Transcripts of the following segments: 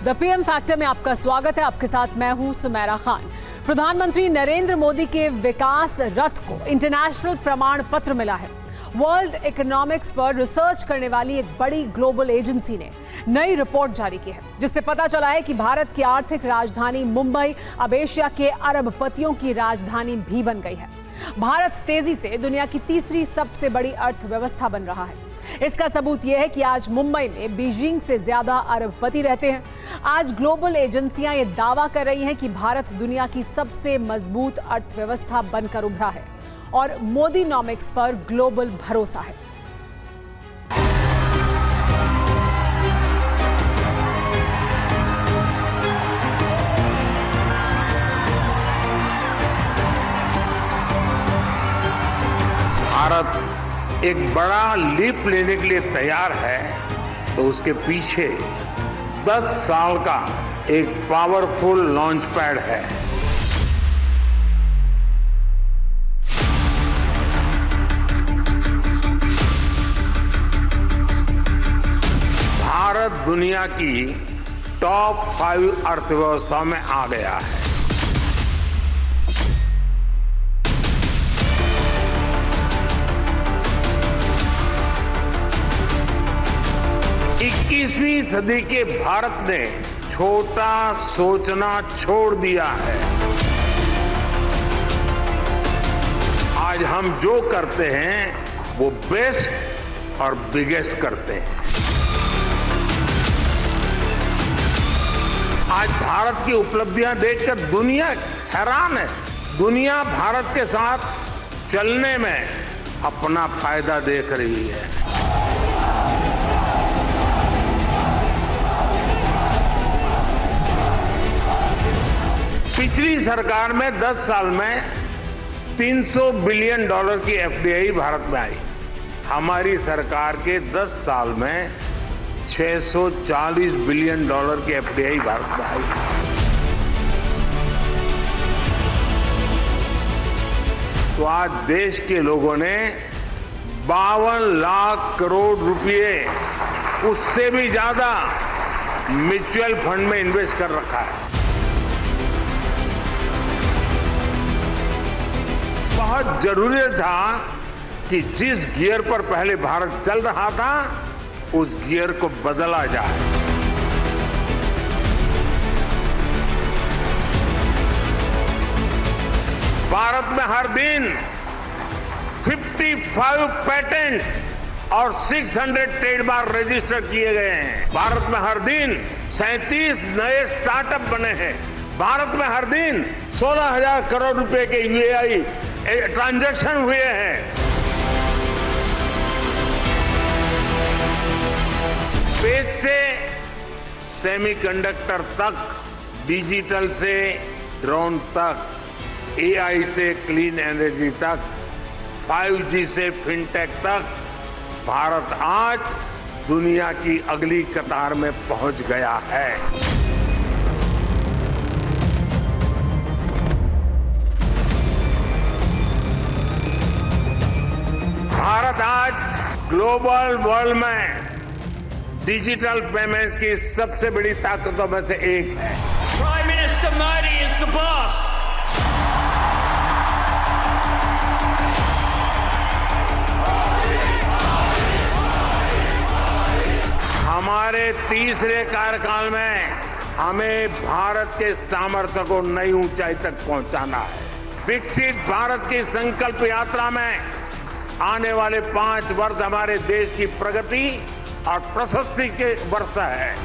The PM factor में आपका स्वागत है। आपके साथ मैं हूं सुमेरा खान। प्रधानमंत्री नरेंद्र मोदी के विकास रथ को इंटरनेशनल प्रमाण पत्र मिला है। वर्ल्ड इकोनॉमिक्स पर रिसर्च करने वाली एक बड़ी ग्लोबल एजेंसी ने नई रिपोर्ट जारी की है, जिससे पता चला है कि भारत की आर्थिक राजधानी मुंबई अब एशिया के अरबपतियों की राजधानी भी बन गई है। भारत तेजी से दुनिया की तीसरी सबसे बड़ी अर्थव्यवस्था बन रहा है। इसका सबूत यह है कि आज मुंबई में बीजिंग से ज्यादा अरबपति रहते हैं। आज ग्लोबल एजेंसियां ये दावा कर रही हैं कि भारत दुनिया की सबसे मजबूत अर्थव्यवस्था बनकर उभरा है और मोदीनॉमिक्स पर ग्लोबल भरोसा है। भारत एक बड़ा लीप लेने के लिए तैयार है, तो उसके पीछे 10 साल का एक पावरफुल लॉन्च पैड है। भारत दुनिया की टॉप 5 अर्थव्यवस्था में आ गया है। इक्कीसवीं सदी के भारत ने छोटा सोचना छोड़ दिया है। आज हम जो करते हैं वो बेस्ट और बिगेस्ट करते हैं। आज भारत की उपलब्धियां देखकर दुनिया हैरान है। दुनिया भारत के साथ चलने में अपना फायदा देख रही है। पिछली सरकार में 10 साल में $300 बिलियन की एफडीआई भारत में आई। हमारी सरकार के 10 साल में $640 बिलियन की एफडीआई भारत में आई। तो आज देश के लोगों ने 52 लाख करोड़ रुपए, उससे भी ज्यादा म्यूचुअल फंड में इन्वेस्ट कर रखा है। बहुत जरूरी था कि जिस गियर पर पहले भारत चल रहा था, उस गियर को बदला जाए। भारत में हर दिन 55 पेटेंट्स और 600 ट्रेडमार्क रजिस्टर किए गए हैं। भारत में हर दिन 37 नए स्टार्टअप बने हैं। भारत में हर दिन 16,000 करोड़ रुपए के यूएई ट्रांजैक्शन हुए हैं। स्पेस से सेमीकंडक्टर तक, डिजिटल से ड्रोन तक, एआई से क्लीन एनर्जी तक, 5G से फिनटेक तक, भारत आज दुनिया की अगली कतार में पहुंच गया है। भारत आज ग्लोबल वर्ल्ड में डिजिटल पेमेंट्स की सबसे बड़ी ताकतों में से एक है। Prime Minister Modi is the boss. हमारे तीसरे कार्यकाल में हमें भारत के सामर्थ्य को नई ऊंचाई तक पहुंचाना है। विकसित भारत की संकल्प यात्रा में आने वाले 5 वर्ष हमारे देश की प्रगति और प्रशस्ति के वर्ष है।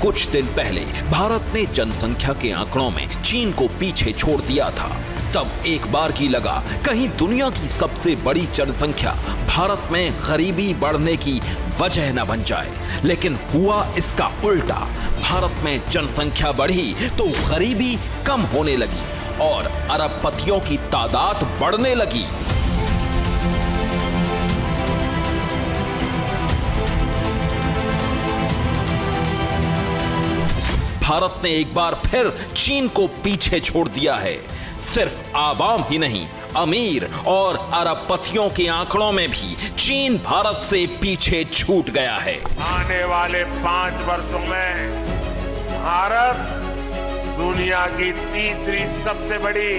कुछ दिन पहले भारत ने जनसंख्या के आंकड़ों में चीन को पीछे छोड़ दिया था। तब एक बार की लगा कहीं दुनिया की सबसे बड़ी जनसंख्या भारत में गरीबी बढ़ने की वजह न बन जाए। लेकिन हुआ इसका उल्टा। भारत में जनसंख्या बढ़ी तो गरीबी कम होने लगी और अरबपतियों की तादाद बढ़ने लगी। भारत ने एक बार फिर चीन को पीछे छोड़ दिया है। सिर्फ आवाम ही नहीं, अमीर और अरबपतियों के आंकड़ों में भी चीन भारत से पीछे छूट गया है। आने वाले 5 वर्षों में भारत दुनिया की तीसरी सबसे बड़ी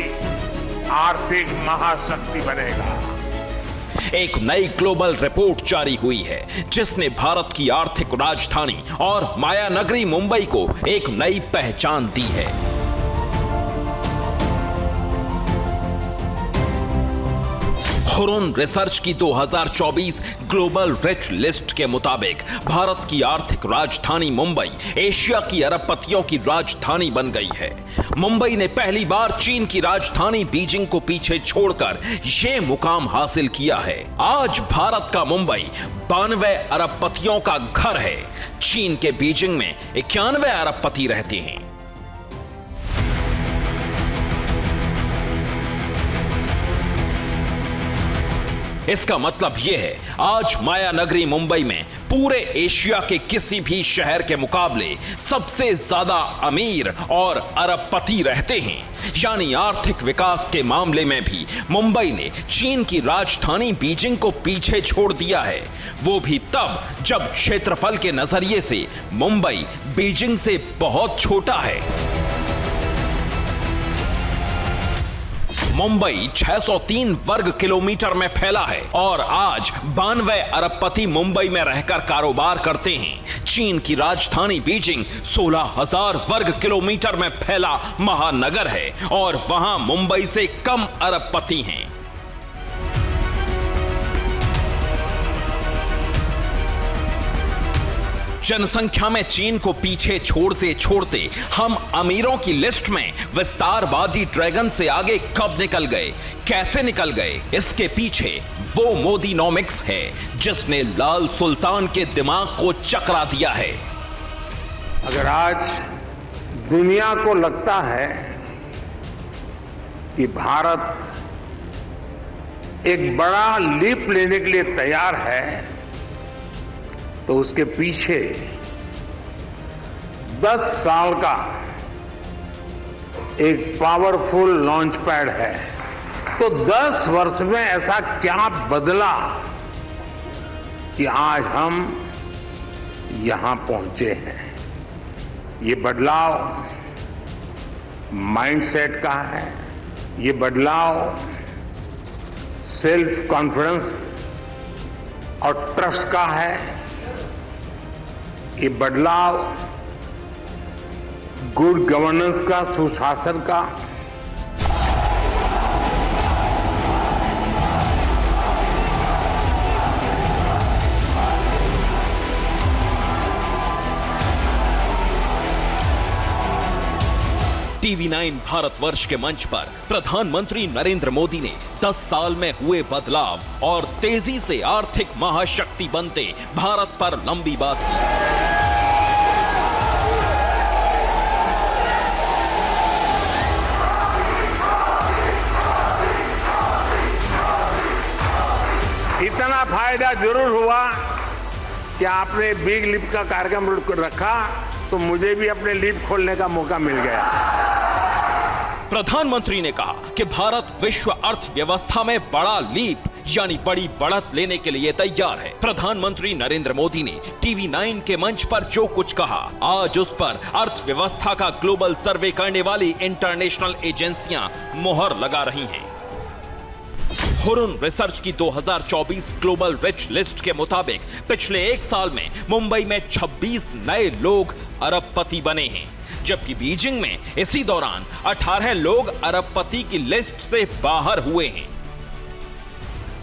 आर्थिक महाशक्ति बनेगा। एक नई ग्लोबल रिपोर्ट जारी हुई है जिसने भारत की आर्थिक राजधानी और माया नगरी मुंबई को एक नई पहचान दी है। हुरुन रिसर्च की 2024 ग्लोबल रिच लिस्ट के मुताबिक भारत की आर्थिक राजधानी मुंबई एशिया की अरबपतियों की राजधानी बन गई है। मुंबई ने पहली बार चीन की राजधानी बीजिंग को पीछे छोड़कर यह मुकाम हासिल किया है। आज भारत का मुंबई 92 अरबपतियों का घर है। चीन के बीजिंग में 91 अरबपति रहते हैं। इसका मतलब यह है आज माया नगरी मुंबई में पूरे एशिया के किसी भी शहर के मुकाबले सबसे ज्यादा अमीर और अरबपति रहते हैं। यानी आर्थिक विकास के मामले में भी मुंबई ने चीन की राजधानी बीजिंग को पीछे छोड़ दिया है। वो भी तब जब क्षेत्रफल के नजरिए से मुंबई बीजिंग से बहुत छोटा है। मुंबई 603 वर्ग किलोमीटर में फैला है और आज 92 अरबपति मुंबई में रहकर कारोबार करते हैं। चीन की राजधानी बीजिंग 16,000 वर्ग किलोमीटर में फैला महानगर है और वहां मुंबई से कम अरबपति हैं। जनसंख्या में चीन को पीछे छोड़ते छोड़ते हम अमीरों की लिस्ट में विस्तारवादी ड्रैगन से आगे कब निकल गए, कैसे निकल गए? इसके पीछे वो मोदीनॉमिक्स है जिसने लाल सुल्तान के दिमाग को चकरा दिया है। अगर आज दुनिया को लगता है कि भारत एक बड़ा लीप लेने के लिए तैयार है, तो उसके पीछे 10 साल का एक पावरफुल लॉन्च पैड है। तो 10 वर्ष में ऐसा क्या बदला कि आज हम यहां पहुंचे हैं? ये बदलाव माइंडसेट का है, ये बदलाव सेल्फ कॉन्फिडेंस और ट्रस्ट का है, ये बदलाव गुड गवर्नेंस का, सुशासन का। TV9 भारतवर्ष के मंच पर प्रधानमंत्री नरेंद्र मोदी ने 10 साल में हुए बदलाव और तेजी से आर्थिक महाशक्ति बनते भारत पर लंबी बात की। इतना फायदा जरूर हुआ कि आपने बिग लिप का कार्यक्रम रखा तो मुझे भी अपने लिप खोलने का मौका मिल गया। प्रधानमंत्री ने कहा कि भारत विश्व अर्थव्यवस्था में बड़ा लीप यानी बड़ी बढ़त लेने के लिए तैयार है। प्रधानमंत्री नरेंद्र मोदी ने TV9 के मंच पर जो कुछ कहा, आज उस पर अर्थव्यवस्था का ग्लोबल सर्वे करने वाली इंटरनेशनल एजेंसियां मोहर लगा रही हैं। हुरुन रिसर्च की 2024 ग्लोबल रिच लिस्ट के मुताबिक पिछले 1 साल में मुंबई में 26 नए लोग अरबपति बने हैं, जबकि बीजिंग में इसी दौरान 18 लोग अरबपति की लिस्ट से बाहर हुए हैं।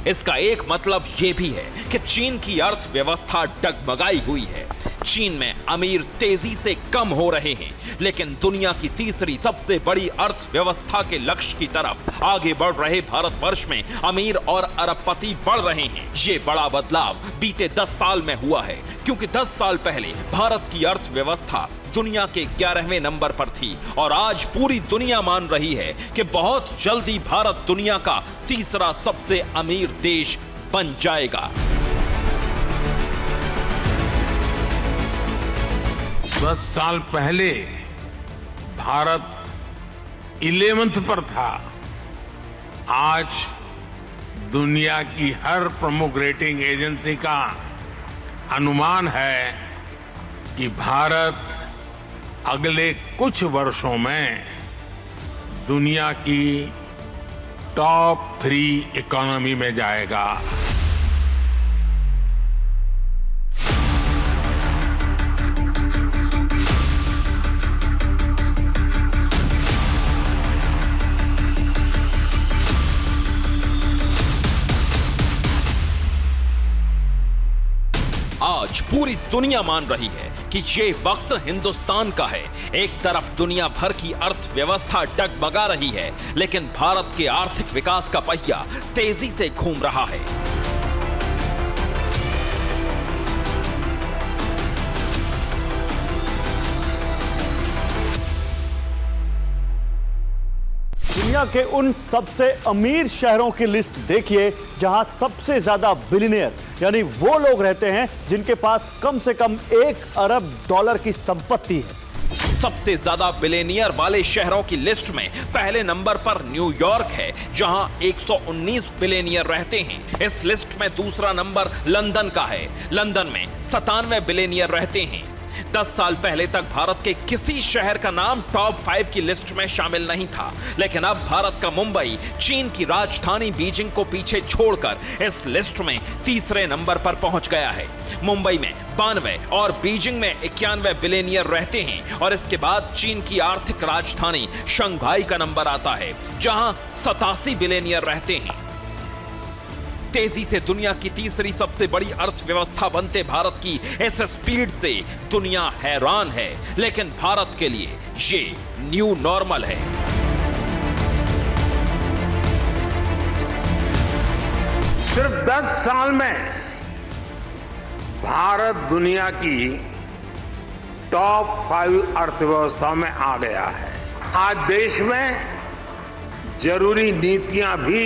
इसका एक मतलब यह भी है कि चीन की अर्थव्यवस्था डगमगाई हुई है। चीन में अमीर तेजी से कम हो रहे हैं, लेकिन दुनिया की तीसरी सबसे बड़ी अर्थव्यवस्था के लक्ष्य की तरफ आगे बढ़ रहे भारतवर्ष में अमीर और अरबपति बढ़ रहे हैं। ये बड़ा बदलाव बीते 10 साल में हुआ है, क्योंकि 10 साल पहले भारत की अर्थव्यवस्था दुनिया के 11वें नंबर पर थी और आज पूरी दुनिया मान रही है कि बहुत जल्दी भारत दुनिया का तीसरा सबसे अमीर देश बन जाएगा। 10 साल पहले भारत 11th पर था, आज दुनिया की हर प्रमुख रेटिंग एजेंसी का अनुमान है कि भारत अगले कुछ वर्षों में दुनिया की टॉप 3 इकोनॉमी में जाएगा। आज पूरी दुनिया मान रही है कि ये वक्त हिंदुस्तान का है। एक तरफ दुनिया भर की अर्थव्यवस्था डगमगा रही है, लेकिन भारत के आर्थिक विकास का पहिया तेजी से घूम रहा है। दुनिया के उन सबसे अमीर शहरों की लिस्ट देखिए जहां सबसे ज्यादा बिलियनियर यानी वो लोग रहते हैं जिनके पास कम से कम $1 अरब की संपत्ति है। सबसे ज्यादा बिलियनियर वाले शहरों की लिस्ट में पहले नंबर पर न्यूयॉर्क है, जहां 119 बिलियनियर रहते हैं। इस लिस्ट में दूसरा नंबर लंदन का है। लंदन में 97 बिलियनियर रहते हैं। 10 साल पहले तक भारत के किसी शहर का नाम टॉप 5 की लिस्ट में शामिल नहीं था, लेकिन अब भारत का मुंबई चीन की राजधानी बीजिंग को पीछे छोड़कर इस लिस्ट में तीसरे नंबर पर पहुंच गया है। मुंबई में 92 और बीजिंग में 91 बिलियनियर रहते हैं और इसके बाद चीन की आर्थिक राजधानी शंघाई का नंबर आता है, जहां 87 बिलियनियर रहते हैं। तेजी से दुनिया की तीसरी सबसे बड़ी अर्थव्यवस्था बनते भारत की इस स्पीड से दुनिया हैरान है, लेकिन भारत के लिए ये न्यू नॉर्मल है। सिर्फ 10 साल में भारत दुनिया की टॉप 5 अर्थव्यवस्था में आ गया है। आज देश में जरूरी नीतियां भी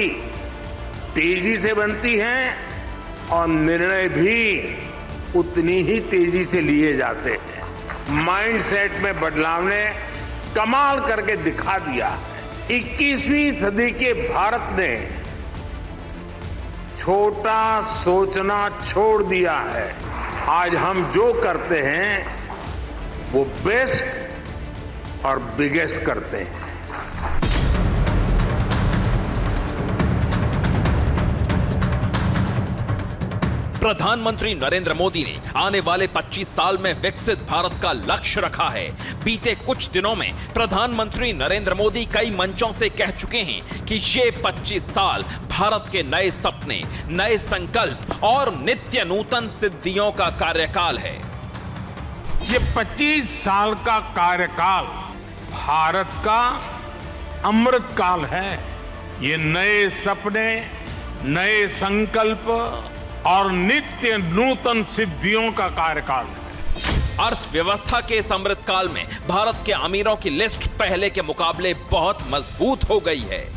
तेजी से बनती हैं और निर्णय भी उतनी ही तेजी से लिए जाते हैं। माइंडसेट में बदलाव ने कमाल करके दिखा दिया। 21वीं सदी के भारत ने छोटा सोचना छोड़ दिया है। आज हम जो करते हैं वो बेस्ट और बिगेस्ट करते हैं। प्रधानमंत्री नरेंद्र मोदी ने आने वाले 25 साल में विकसित भारत का लक्ष्य रखा है। बीते कुछ दिनों में प्रधानमंत्री नरेंद्र मोदी कई मंचों से कह चुके हैं कि ये 25 साल भारत के नए सपने, नए संकल्प और नित्य नूतन सिद्धियों का कार्यकाल है। ये 25 साल का कार्यकाल भारत का अमृत काल है। ये नए सपने, नए संकल्प और नित्य नूतन सिद्धियों का कार्यकाल है। अर्थव्यवस्था के इस अमृत काल में भारत के अमीरों की लिस्ट पहले के मुकाबले बहुत मजबूत हो गई है।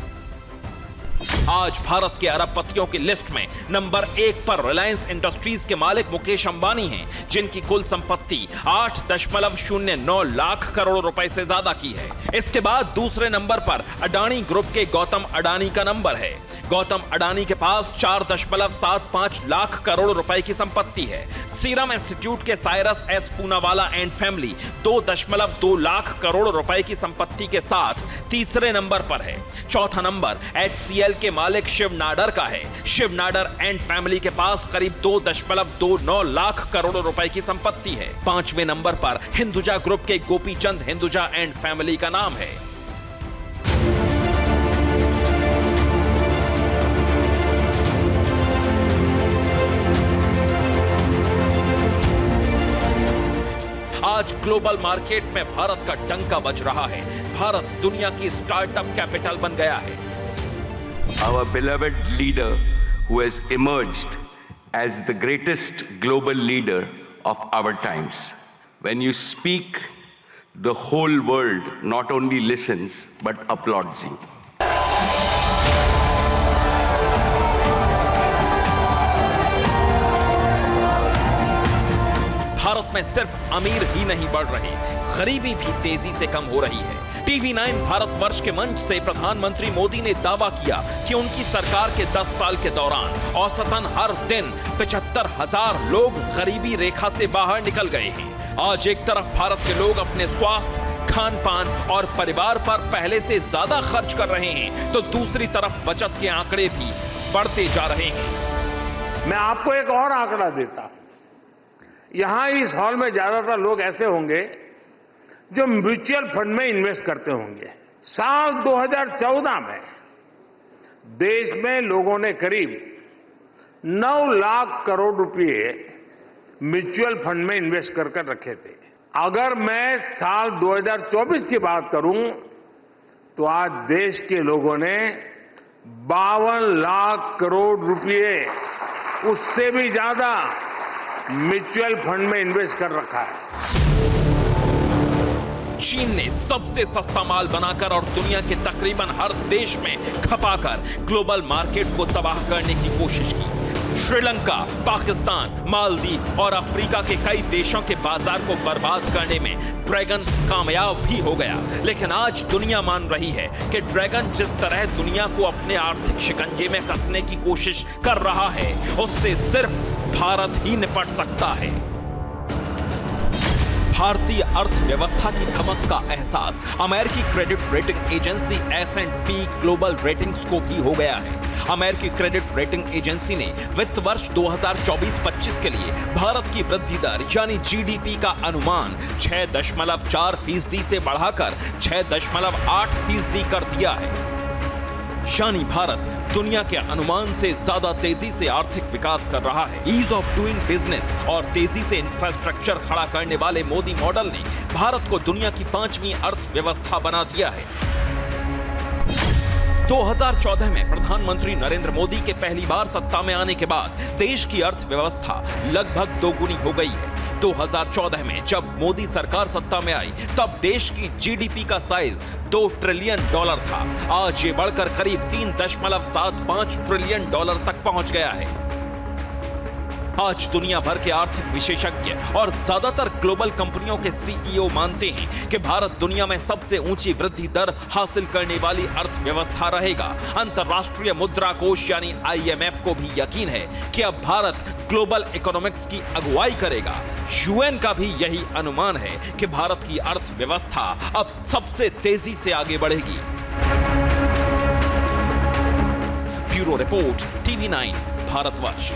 आज भारत के अरबपतियों की लिस्ट में नंबर 1 पर रिलायंस इंडस्ट्रीज के मालिक मुकेश अंबानी हैं, जिनकी कुल संपत्ति 8.09 लाख करोड़ रुपए से ज्यादा की है। इसके बाद दूसरे नंबर पर अडानी ग्रुप के गौतम अडानी का नंबर है। गौतम अडानी के पास 4.75 लाख करोड़ रुपए की संपत्ति है। सीरम इंस्टीट्यूट के Cyrus S Poonawalla and family 2.2 lakh crore रुपए की संपत्ति के साथ तीसरे नंबर पर है। चौथा नंबर HCL के मालिक शिव नाडर का है। शिव नाडर एंड फैमिली के पास करीब 2.29 लाख करोड़ रुपए की संपत्ति है। 5वें नंबर पर हिंदुजा ग्रुप के गोपीचंद हिंदुजा एंड फैमिली का नाम है। आज ग्लोबल मार्केट में भारत का डंका बज रहा है। भारत दुनिया की स्टार्टअप कैपिटल बन गया है। Our beloved leader who has emerged as the greatest global leader of our times. When you speak, the whole world not only listens but applauds you. Bharat में सिर्फ अमीर ही नहीं बढ़ रहे, गरीबी भी तेजी से कम हो रही है। टीवी 9 भारतवर्ष के मंच से प्रधानमंत्री मोदी ने दावा किया कि उनकी सरकार के 10 साल के दौरान औसतन हर दिन 75,000 लोग गरीबी रेखा से बाहर निकल गए हैं। आज एक तरफ भारत के लोग अपने स्वास्थ्य, खान पान और परिवार पर पहले से ज्यादा खर्च कर रहे हैं, तो दूसरी तरफ बचत के आंकड़े भी बढ़ते जा रहे हैं। मैं आपको एक और आंकड़ा देता हूं। यहां इस हॉल में ज्यादातर लोग ऐसे होंगे जो म्यूचुअल फंड में इन्वेस्ट करते होंगे। साल 2014 में देश में लोगों ने करीब 9 लाख करोड़ रुपए म्यूचुअल फंड में इन्वेस्ट कर रखे थे। अगर मैं साल 2024 की बात करूं तो आज देश के लोगों ने 52 लाख करोड़ रुपए, उससे भी ज्यादा म्यूचुअल फंड में इन्वेस्ट कर रखा है। चीन ने सबसे सस्ता माल बनाकर और दुनिया के तकरीबन हर देश में खपाकर ग्लोबल मार्केट को तबाह करने की कोशिश की। श्रीलंका, पाकिस्तान, मालदीव और अफ्रीका के कई देशों के बाजार को बर्बाद करने में ड्रैगन कामयाब भी हो गया। लेकिन आज दुनिया मान रही है कि ड्रैगन जिस तरह दुनिया को अपने आर्थिक शिकंजे में कसने की कोशिश कर रहा है, उससे सिर्फ भारत ही निपट सकता है। भारतीय अर्थव्यवस्था की धमक का एहसास अमेरिकी credit rating agency S&P global ratings को भी हो गया है। अमेरिकी क्रेडिट रेटिंग एजेंसी ने वित्त वर्ष 2024-25 के लिए भारत की वृद्धि दर यानी जीडीपी का अनुमान 6.4% से बढ़ाकर 6.8% कर दिया है। यानी भारत दुनिया के अनुमान से ज्यादा तेजी से आर्थिक विकास कर रहा है। ईज ऑफ डूइंग बिजनेस और तेजी से इंफ्रास्ट्रक्चर खड़ा करने वाले मोदी मॉडल ने भारत को दुनिया की 5वीं अर्थव्यवस्था बना दिया है। 2014 में प्रधानमंत्री नरेंद्र मोदी के पहली बार सत्ता में आने के बाद देश की अर्थव्यवस्था लगभग दोगुनी हो गई है। 2014 में जब मोदी सरकार सत्ता में आई, तब देश की जीडीपी का साइज $2 ट्रिलियन था। आज ये बढ़कर करीब $3.75 ट्रिलियन तक पहुंच गया है। आज दुनिया भर के आर्थिक विशेषज्ञ और ज्यादातर ग्लोबल कंपनियों के सीईओ मानते हैं कि भारत दुनिया में सबसे ऊंची वृद्धि दर हासिल करने वाली अर्थव्यवस्था रहेगा। अंतर्राष्ट्रीय मुद्रा कोष यानी IMF को भी यकीन है कि अब भारत ग्लोबल इकोनॉमिक्स की अगुवाई करेगा। UN का भी यही अनुमान है कि भारत की अर्थव्यवस्था अब सबसे तेजी से आगे बढ़ेगी। Bureau report, TV9 Bharatvarsh.